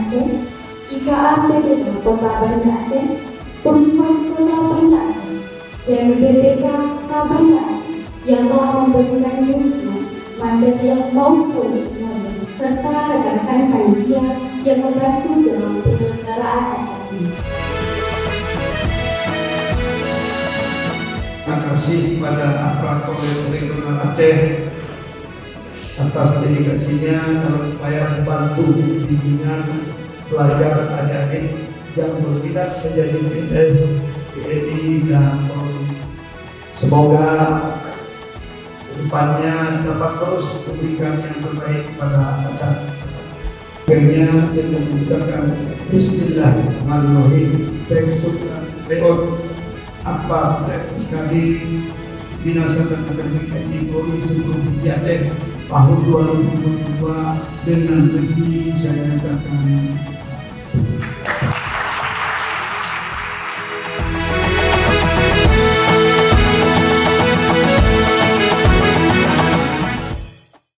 Aceh, IKAPDK Kota Banda Aceh, Pemkot Kota Banda Aceh, dan BPK Kota Banda Aceh yang telah memberikan dukungan material maupun moral serta rekan-rekan panitia yang membantu dalam penyelenggaraan acara ini. Terima kasih pada aparatur regional Aceh atas dedikasinya dalam upaya membantu bimbingan belajar adik-adik yang berminat menjadi PNS, TNI, dan Polri. Semoga kedepannya dapat terus memberikan yang terbaik kepada acara. Akhirnya dengan mengucapkan Bismillahirrahmanirrahim. Thanks Leon apa sekali Dinas dan Akademi TNI Polri seluruh Provinsi Aceh tahun 2022 dengan resmi saya nyatakan